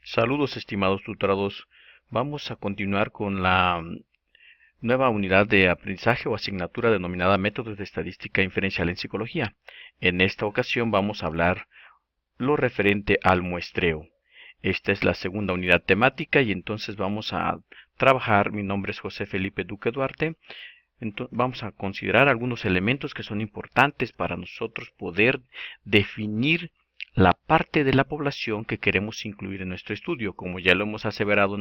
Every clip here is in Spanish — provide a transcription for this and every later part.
Saludos, estimados tutorados. Vamos a continuar con la nueva unidad de aprendizaje o asignatura denominada Métodos de Estadística Inferencial en Psicología. En esta ocasión vamos a hablar lo referente al muestreo. Esta es la segunda unidad temática y entonces vamos a trabajar. Mi nombre es José Felipe Duque Duarte. Vamos a considerar algunos elementos que son importantes para nosotros poder definir la parte de la población que queremos incluir en nuestro estudio. Como ya lo hemos aseverado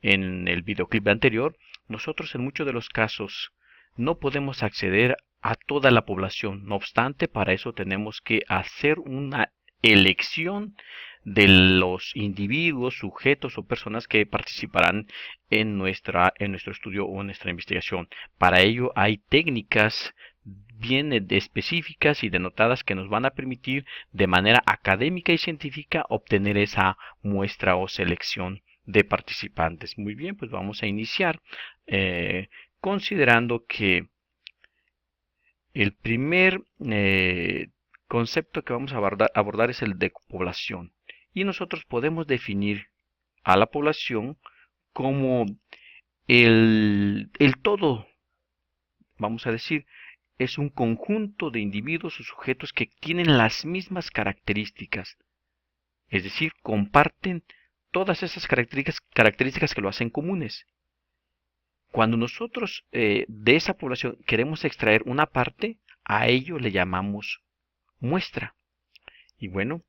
en el videoclip anterior, nosotros en muchos de los casos no podemos acceder a toda la población. No obstante, para eso tenemos que hacer una elección de los individuos, sujetos o personas que participarán en nuestro estudio o en nuestra investigación. Para ello hay técnicas bien específicas y denotadas que nos van a permitir de manera académica y científica obtener esa muestra o selección de participantes. Muy bien, pues vamos a iniciar considerando que el primer concepto que vamos a abordar es el de población. Y nosotros podemos definir a la población como el todo, vamos a decir, es un conjunto de individuos o sujetos que tienen las mismas características, es decir, comparten todas esas características que lo hacen comunes. Cuando nosotros de esa población queremos extraer una parte, a ello le llamamos muestra. Y bueno,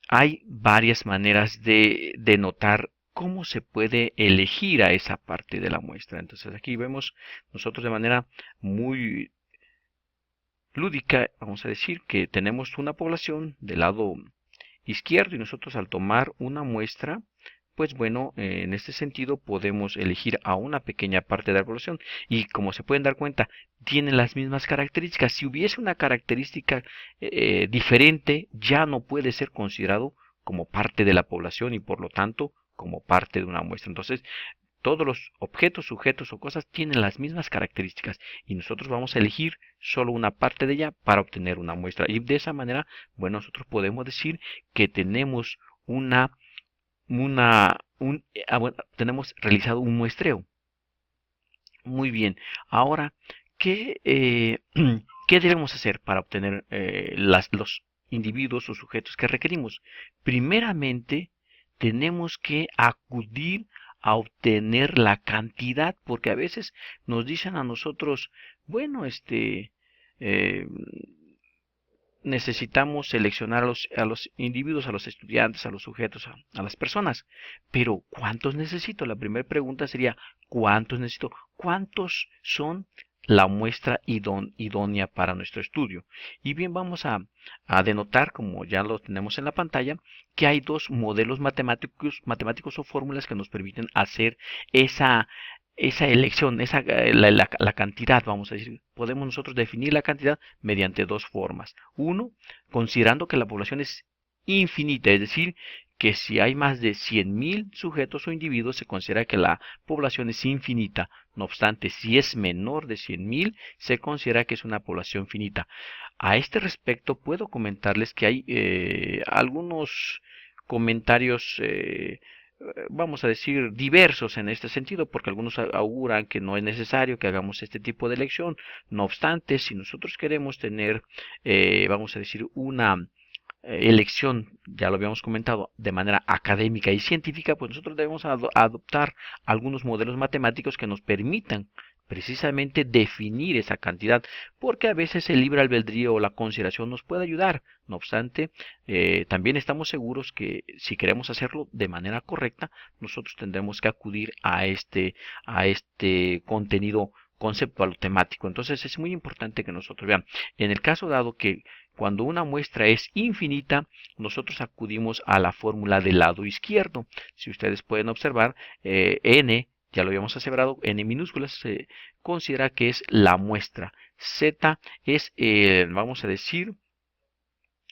hay varias maneras de notar cómo se puede elegir a esa parte de la muestra. Entonces aquí vemos nosotros de manera muy lúdica, vamos a decir que tenemos una población del lado izquierdo y nosotros al tomar una muestra, pues bueno, en este sentido podemos elegir a una pequeña parte de la población y como se pueden dar cuenta, tienen las mismas características. Si hubiese una característica diferente, ya no puede ser considerado como parte de la población y por lo tanto como parte de una muestra. Entonces, todos los objetos, sujetos o cosas tienen las mismas características y nosotros vamos a elegir solo una parte de ella para obtener una muestra. Y de esa manera, bueno, nosotros podemos decir que tenemos tenemos realizado un muestreo. Muy bien. Ahora, ¿qué debemos hacer para obtener los individuos o sujetos que requerimos? Primeramente, tenemos que acudir a obtener la cantidad, porque a veces nos dicen a nosotros, bueno, eh, necesitamos seleccionar a los individuos, a los estudiantes, a los sujetos, a las personas. Pero, ¿cuántos necesito? La primera pregunta sería, ¿cuántos necesito? ¿Cuántos son la muestra idónea para nuestro estudio? Y bien, vamos a denotar, como ya lo tenemos en la pantalla, que hay dos modelos matemáticos o fórmulas que nos permiten hacer esa elección, la cantidad, vamos a decir. Podemos nosotros definir la cantidad mediante dos formas. Uno, considerando que la población es infinita, es decir, que si hay más de 100.000 sujetos o individuos, se considera que la población es infinita. No obstante, si es menor de 100.000, se considera que es una población finita. A este respecto, puedo comentarles que hay algunos comentarios vamos a decir, diversos en este sentido, porque algunos auguran que no es necesario que hagamos este tipo de elección. No obstante, si nosotros queremos tener, vamos a decir, una elección, ya lo habíamos comentado, de manera académica y científica, pues nosotros debemos adoptar algunos modelos matemáticos que nos permitan precisamente definir esa cantidad, porque a veces el libre albedrío o la consideración nos puede ayudar. No obstante, también estamos seguros que si queremos hacerlo de manera correcta, nosotros tendremos que acudir a este contenido conceptual o temático. Entonces es muy importante que nosotros vean, en el caso dado que cuando una muestra es infinita, nosotros acudimos a la fórmula del lado izquierdo. Si ustedes pueden observar, n, ya lo habíamos aseverado, n minúsculas se considera que es la muestra. Z es, vamos a decir,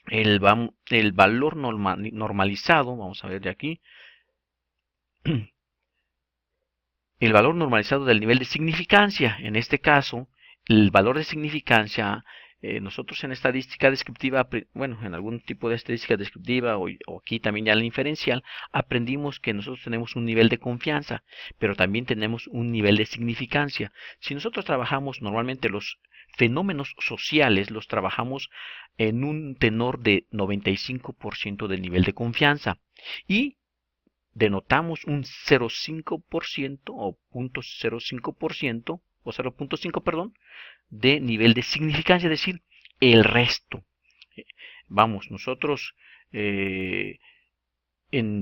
el valor normalizado, vamos a ver de aquí, el valor normalizado del nivel de significancia. En este caso, el valor de significancia nosotros en estadística descriptiva, bueno, en algún tipo de estadística descriptiva o aquí también ya en la inferencial, aprendimos que nosotros tenemos un nivel de confianza, pero también tenemos un nivel de significancia. Si nosotros trabajamos normalmente los fenómenos sociales, los trabajamos en un tenor de 95% del nivel de confianza y denotamos un 0,5% o 0,05% o 0,5, perdón, de nivel de significancia, es decir, el resto. Vamos, nosotros en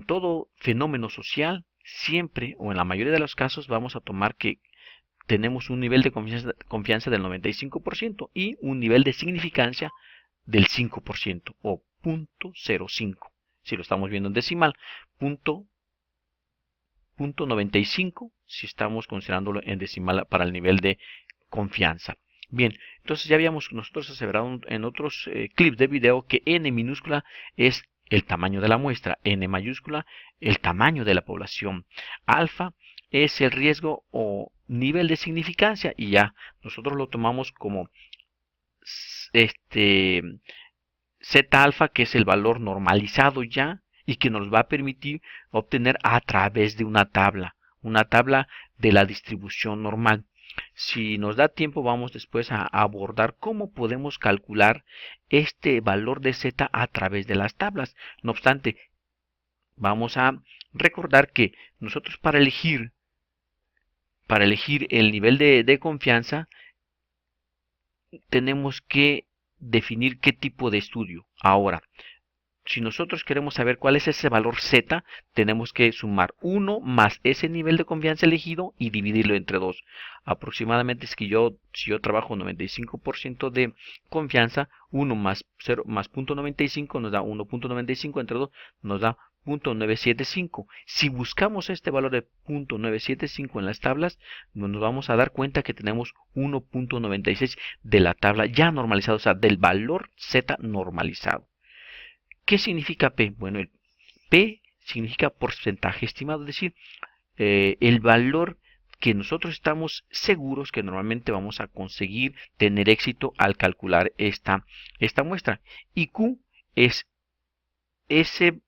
todo fenómeno social, siempre o en la mayoría de los casos vamos a tomar que tenemos un nivel de confianza del 95% y un nivel de significancia del 5% o 0,05. Si lo estamos viendo en decimal, 0,95 si estamos considerándolo en decimal para el nivel de confianza. Bien, entonces ya habíamos nosotros aseverado en otros clips de video que n minúscula es el tamaño de la muestra, n mayúscula el tamaño de la población, alfa es el riesgo o nivel de significancia y ya nosotros lo tomamos como z alfa, que es el valor normalizado ya y que nos va a permitir obtener a través de una tabla de la distribución normal. Si nos da tiempo, vamos después a abordar cómo podemos calcular este valor de z a través de las tablas. No obstante, vamos a recordar que nosotros para elegir el nivel de confianza tenemos que definir qué tipo de estudio. Ahora, si nosotros queremos saber cuál es ese valor z, tenemos que sumar 1 más ese nivel de confianza elegido y dividirlo entre 2. Aproximadamente es que si yo trabajo 95% de confianza, 1 más 0 más 0,95 nos da 1,95 entre 2 nos da 0,975. Si buscamos este valor de 0,975 en las tablas, nos vamos a dar cuenta que tenemos 1,96 de la tabla ya normalizada, o sea, del valor z normalizado. ¿Qué significa P? Bueno, el P significa porcentaje estimado, es decir, el valor que nosotros estamos seguros que normalmente vamos a conseguir tener éxito al calcular esta muestra. Y Q es ese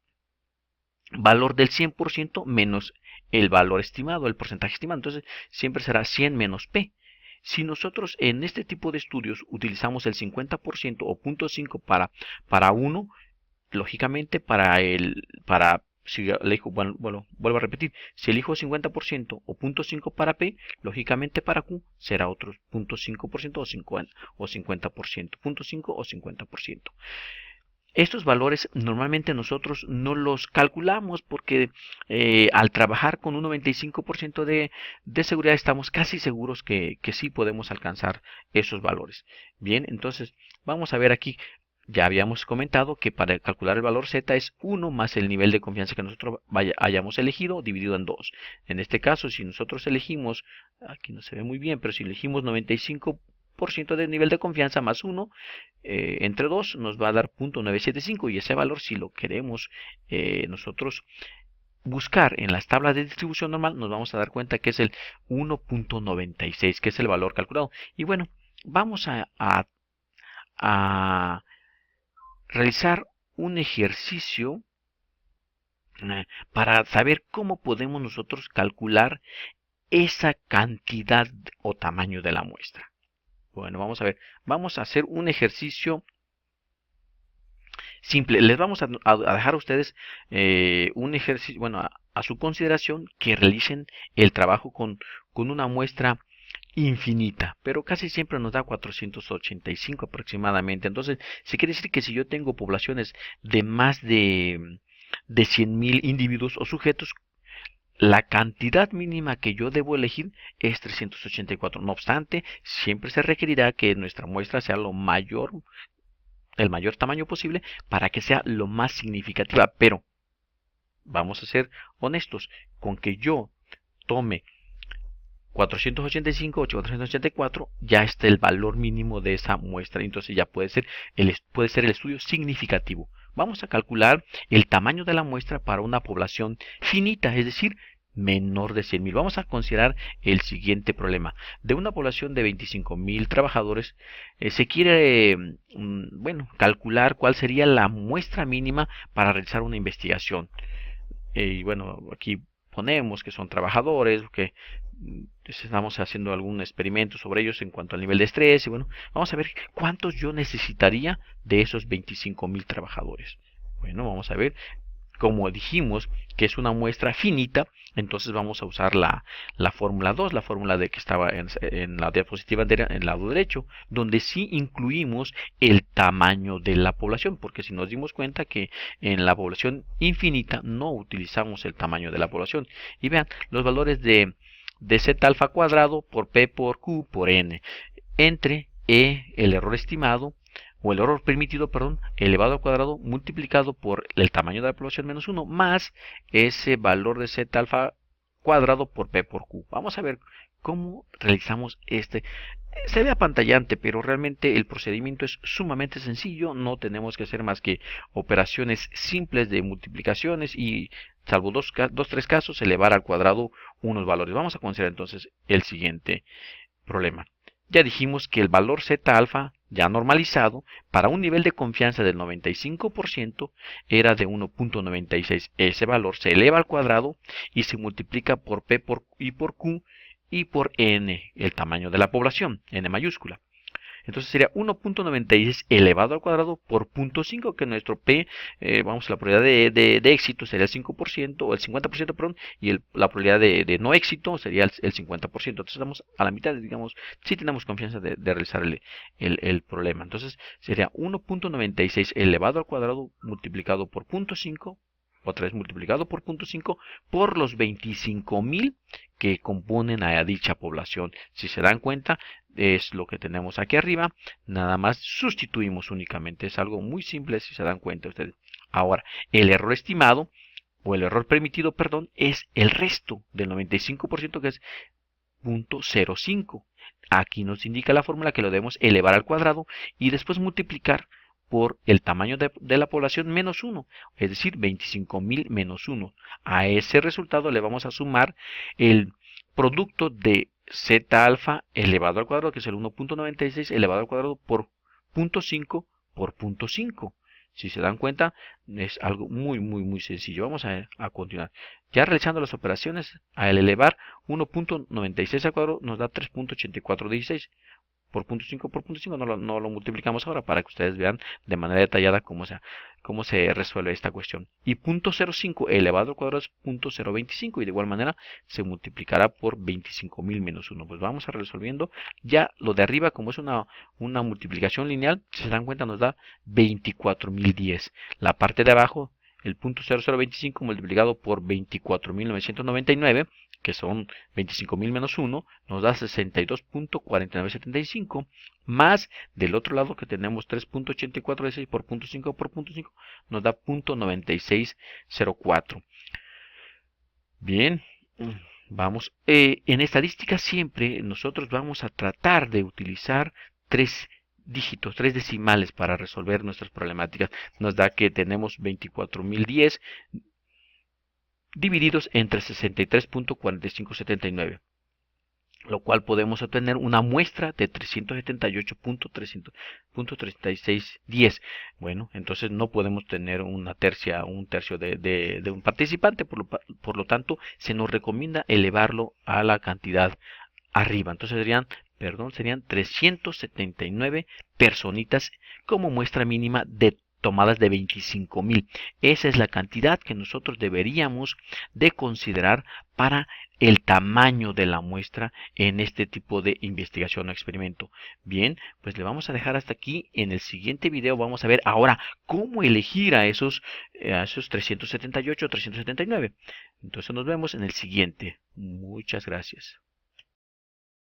valor del 100% menos el valor estimado, el porcentaje estimado. Entonces, siempre será 100 menos P. Si nosotros en este tipo de estudios utilizamos el 50% o 0,5 para 1, lógicamente si elijo, bueno, vuelvo a repetir, si elijo 50% o 0,5 para P, lógicamente para Q será otro 0,5% o 50%, 0,5 o 50%. Estos valores normalmente nosotros no los calculamos porque al trabajar con un 95% de seguridad estamos casi seguros que sí podemos alcanzar esos valores. Bien, entonces vamos a ver aquí. Ya habíamos comentado que para calcular el valor z es 1 más el nivel de confianza que nosotros hayamos elegido dividido en 2. En este caso, si nosotros elegimos, aquí no se ve muy bien, pero si elegimos 95% de nivel de confianza más 1, entre 2 nos va a dar 0,975 y ese valor, si lo queremos nosotros buscar en las tablas de distribución normal, nos vamos a dar cuenta que es el 1,96, que es el valor calculado. Y bueno, vamos a realizar un ejercicio para saber cómo podemos nosotros calcular esa cantidad o tamaño de la muestra. Bueno, vamos a ver, vamos a hacer un ejercicio simple. Les vamos a dejar a ustedes un ejercicio, bueno, a su consideración que realicen el trabajo con una muestra infinita, pero casi siempre nos da 485 aproximadamente. Entonces, se quiere decir que si yo tengo poblaciones de más de 100.000 individuos o sujetos, la cantidad mínima que yo debo elegir es 384. No obstante, siempre se requerirá que nuestra muestra sea el mayor tamaño posible para que sea lo más significativa. Pero vamos a ser honestos, con que yo tome 485 o 484 ya está el valor mínimo de esa muestra, entonces ya puede ser el estudio significativo. Vamos a calcular el tamaño de la muestra para una población finita, es decir, menor de 100,000. Vamos a considerar el siguiente problema. De una población de 25,000 trabajadores, se quiere bueno, calcular cuál sería la muestra mínima para realizar una investigación. Y bueno, aquí ponemos que son trabajadores, que estamos haciendo algún experimento sobre ellos en cuanto al nivel de estrés. Y bueno, vamos a ver cuántos yo necesitaría de esos 25,000 trabajadores. Bueno, vamos a ver. Como dijimos que es una muestra finita, entonces vamos a usar la fórmula 2, la fórmula de que estaba en la diapositiva en el lado derecho, donde sí incluimos el tamaño de la población, porque si nos dimos cuenta que en la población infinita no utilizamos el tamaño de la población. Y vean, los valores de z alfa cuadrado por p por q por n, entre el error estimado, o el error permitido, perdón, elevado al cuadrado multiplicado por el tamaño de la población menos 1 más ese valor de z alfa cuadrado por p por q. Vamos a ver cómo realizamos este. Se ve apantallante, pero realmente el procedimiento es sumamente sencillo. No tenemos que hacer más que operaciones simples de multiplicaciones y, salvo tres casos, elevar al cuadrado unos valores. Vamos a considerar entonces el siguiente problema. Ya dijimos que el valor z alfa, ya normalizado, para un nivel de confianza del 95% era de 1.96. Ese valor se eleva al cuadrado y se multiplica por p y por q y por n, el tamaño de la población, n mayúscula. Entonces sería 1.96 elevado al cuadrado por 0.5, que nuestro P, vamos, la probabilidad de éxito sería el 5%, o el 50%, perdón, y la probabilidad de no éxito sería el 50%. Entonces estamos a la mitad, digamos, sí tenemos confianza de realizar el problema. Entonces sería 1.96 elevado al cuadrado multiplicado por 0.5, otra vez multiplicado por 0.5 por los 25,000 que componen a dicha población. Si se dan cuenta, es lo que tenemos aquí arriba. Nada más sustituimos únicamente. Es algo muy simple si se dan cuenta ustedes. Ahora, el error estimado, o el error permitido, perdón, es el resto del 95%, que es 0.05. Aquí nos indica la fórmula que lo debemos elevar al cuadrado y después multiplicar por el tamaño de la población menos 1, es decir, 25,000 menos 1. A ese resultado le vamos a sumar el producto de z alfa elevado al cuadrado, que es el 1.96 elevado al cuadrado por 0.5 por 0.5. Si se dan cuenta, es algo muy sencillo. Vamos a continuar. Ya realizando las operaciones, al elevar 1.96 al cuadrado nos da 3.8416. Por 0.5 por 0.5 no lo multiplicamos ahora para que ustedes vean de manera detallada cómo se resuelve esta cuestión. Y 0.05 elevado al cuadrado es 0.025 y de igual manera se multiplicará por 25,000 menos 1. Pues vamos a resolviendo. Ya lo de arriba, como es una multiplicación lineal, si se dan cuenta nos da 24,010. La parte de abajo, el 0.0025 multiplicado por 24,999, que son 25,000 menos 1, nos da 62.4975, más del otro lado que tenemos 3.8416 por 0.5 por 0.5, nos da 0.9604. Bien, vamos. En estadística siempre nosotros vamos a tratar de utilizar tres dígitos, tres decimales para resolver nuestras problemáticas. Nos da que tenemos 24,010 divididos entre 63.4579, lo cual podemos obtener una muestra de 378.3610. Bueno, entonces no podemos tener un tercio de un participante, por lo tanto se nos recomienda elevarlo a la cantidad arriba. Entonces serían 379 personitas como muestra mínima de tomadas de 25,000. Esa es la cantidad que nosotros deberíamos de considerar para el tamaño de la muestra en este tipo de investigación o experimento. Bien, pues le vamos a dejar hasta aquí. En el siguiente video vamos a ver ahora cómo elegir a esos 378 o 379. Entonces nos vemos en el siguiente. Muchas gracias.